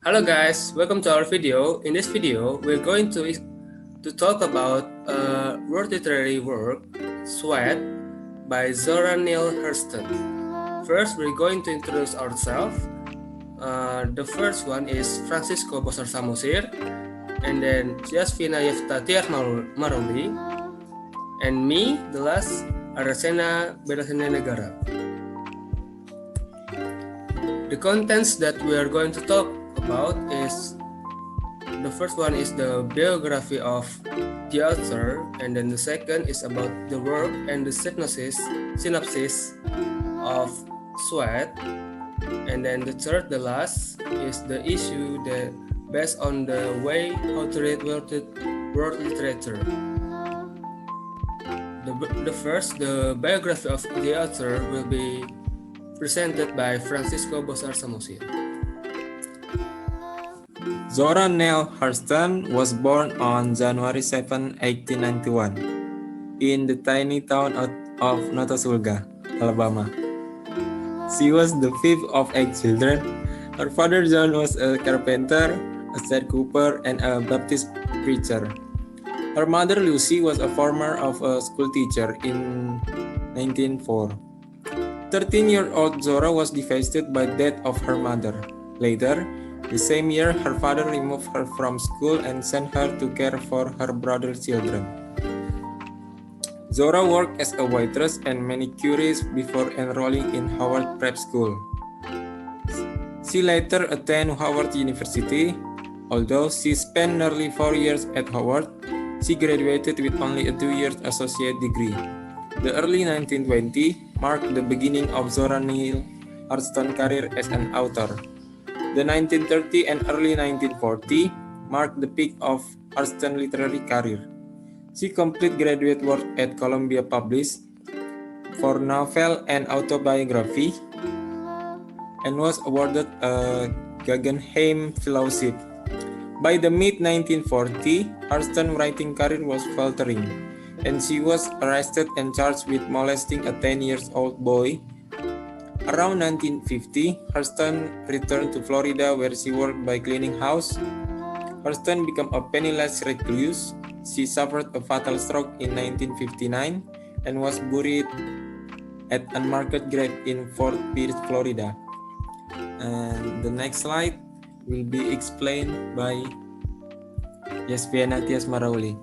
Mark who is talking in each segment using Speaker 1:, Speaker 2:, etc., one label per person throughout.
Speaker 1: Hello guys, welcome to our video. In this video, we're going to talk about a world literary work, Sweat, by Zora Neale Hurston. First, we're going to introduce ourselves. The first one is Fransisco Bosar Samosir, and then Yasviena Yeftatiar Maruli, and me, the last, Aryasena Berasene Negara. The contents that we are going to talk about is the first one is the biography of the author, and then the second is about the work and the synopsis of Sweat, and then the third, the last, is the issue that based on the way how to read world literature. The biography of the author will be presented by Fransisco Bosar Samosir.
Speaker 2: Zora Neale Hurston was born on January 7, 1891, in the tiny town of Notasulga, Alabama. She was the fifth of 8 children. Her father John was a carpenter, a sharecropper, and a Baptist preacher. Her mother Lucy was a former of a schoolteacher in 1904. 13-year-old Zora was devastated by the death of her mother. Later, the same year, her father removed her from school and sent her to care for her brother's children. Zora worked as a waitress and manicurist before enrolling in Howard Prep School. She later attended Howard University. Although she spent nearly 4 years at Howard, she graduated with only a 2-year associate degree. The early 1920s marked the beginning of Zora Neale Hurston's career as an author. The 1930s and early 1940s marked the peak of Hurston's literary career. She completed graduate work at Columbia Publishing for novel and autobiography and was awarded a Guggenheim Fellowship. By the mid-1940s, Hurston's writing career was faltering, and she was arrested and charged with molesting a 10-year-old boy. Around 1950, Hurston returned to Florida where she worked by cleaning house. Hurston became a penniless recluse. She suffered a fatal stroke in 1959 and was buried at unmarked grave in Fort Pierce, Florida. And the next slide will be explained by Yasviena Marauli.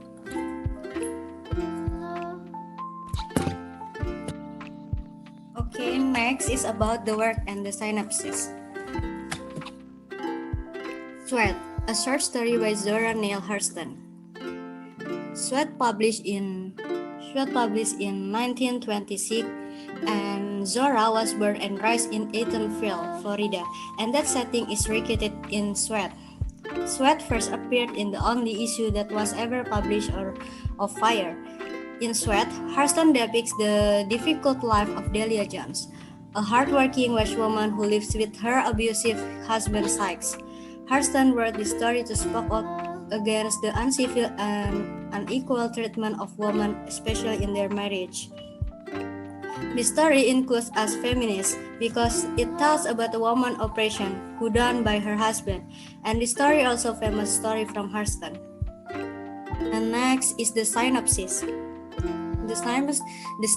Speaker 3: Okay, next is about the work and the synopsis. Sweat, a short story by Zora Neale Hurston. Sweat published in 1926, and Zora was born and raised in Eatonville, Florida, and that setting is recreated in Sweat. Sweat first appeared in the only issue that was ever published of Fire. In Sweat, Hurston depicts the difficult life of Delia Jones, a hardworking washwoman who lives with her abusive husband Sykes. Hurston wrote this story to speak out against the uncivil and unequal treatment of women, especially in their marriage. The story includes us feminists because it tells about a woman oppression who done by her husband, and the story also famous story from Hurston. And next is the synopsis. The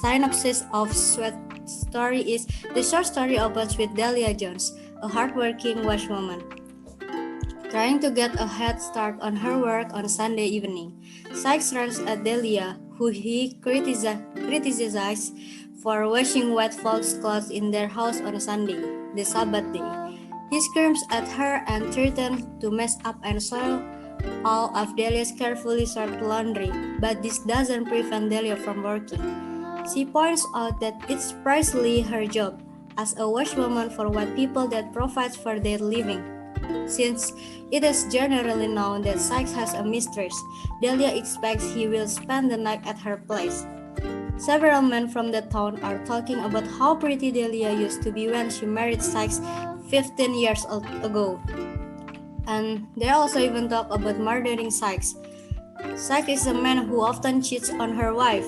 Speaker 3: synopsis of Sweat story is the short story opens with Delia Jones, a hardworking washwoman, trying to get a head start on her work on Sunday evening. Sykes runs at Delia, who he criticizes for washing white folks' clothes in their house on Sunday, the Sabbath day. He screams at her and threatens to mess up and soil all of Delia's carefully sorted laundry, but this doesn't prevent Delia from working. She points out that it's precisely her job as a washwoman for white people that provides for their living. Since it is generally known that Sykes has a mistress, Delia expects he will spend the night at her place. Several men from the town are talking about how pretty Delia used to be when she married Sykes 15 years ago. And they also even talk about murdering Sykes. Sykes is a man who often cheats on her wife.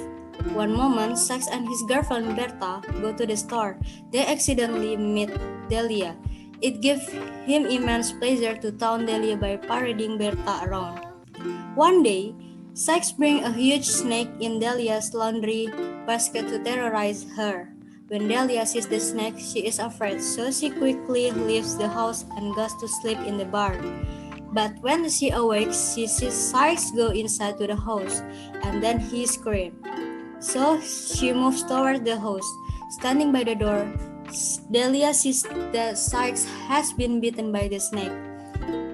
Speaker 3: One moment, Sykes and his girlfriend Bertha go to the store. They accidentally meet Delia. It gave him immense pleasure to taunt Delia by parading Bertha around. One day, Sykes brings a huge snake in Delia's laundry basket to terrorize her. When Delia sees the snake, she is afraid, so she quickly leaves the house and goes to sleep in the barn. But when she awakes, she sees Sykes go inside to the house, and then he screams. So she moves toward the house. Standing by the door, Delia sees that Sykes has been bitten by the snake.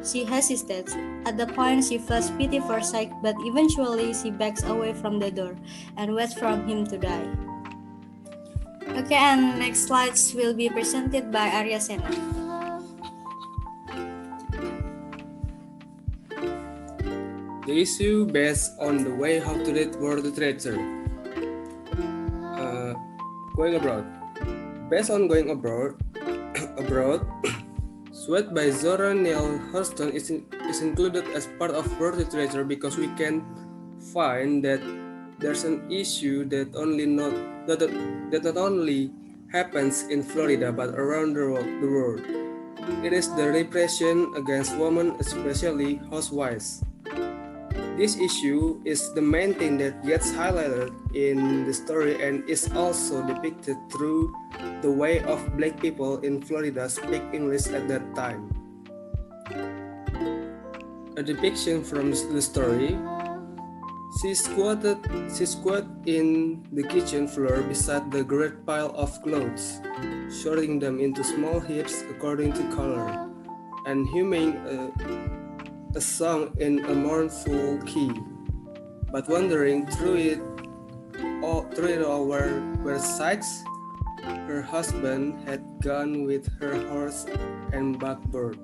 Speaker 3: She hesitates. At the point, she feels pity for Sykes, but eventually she backs away from the door and waits for him to die. Okay, and next slides will be presented by Aryasena.
Speaker 1: The issue based on the way how to read world literature. Going abroad. Based on going abroad, Sweat by Zora Neale Hurston is included as part of world literature because we can find that there's an issue that not only happens in Florida but around the world. It is the repression against women, especially housewives. This issue is the main thing that gets highlighted in the story and is also depicted through the way of black people in Florida speak English at that time. A depiction from the story: she squatted in the kitchen floor beside the great pile of clothes, sorting them into small heaps according to color, and humming a song in a mournful key, but wondering through it all where Sykes, her husband, had gone with her horse and buckboard.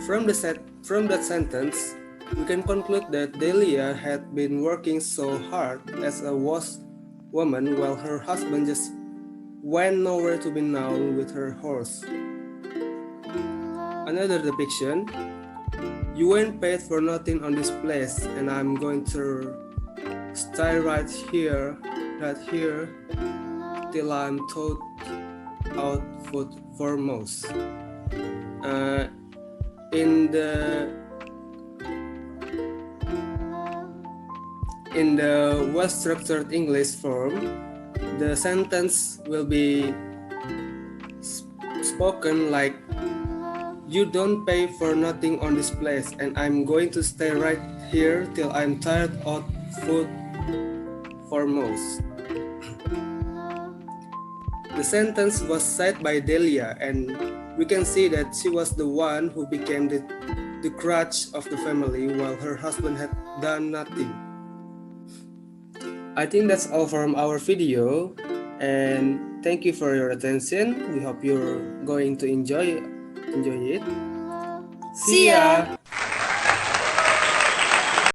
Speaker 1: From that sentence, we can conclude that Delia had been working so hard as a woman while her husband just went nowhere to be known with her horse. Another depiction: you ain't paid for nothing on this place, and I'm going to stay right here, till I'm taught out foot foremost. In the well-structured English form, the sentence will be spoken like, you don't pay for nothing on this place, and I'm going to stay right here till I'm tired out foot foremost. The sentence was said by Delia, and we can see that she was the one who became the crutch of the family while her husband had done nothing. I think that's all from our video, and thank you for your attention. We hope you're going to enjoy it.
Speaker 3: See ya!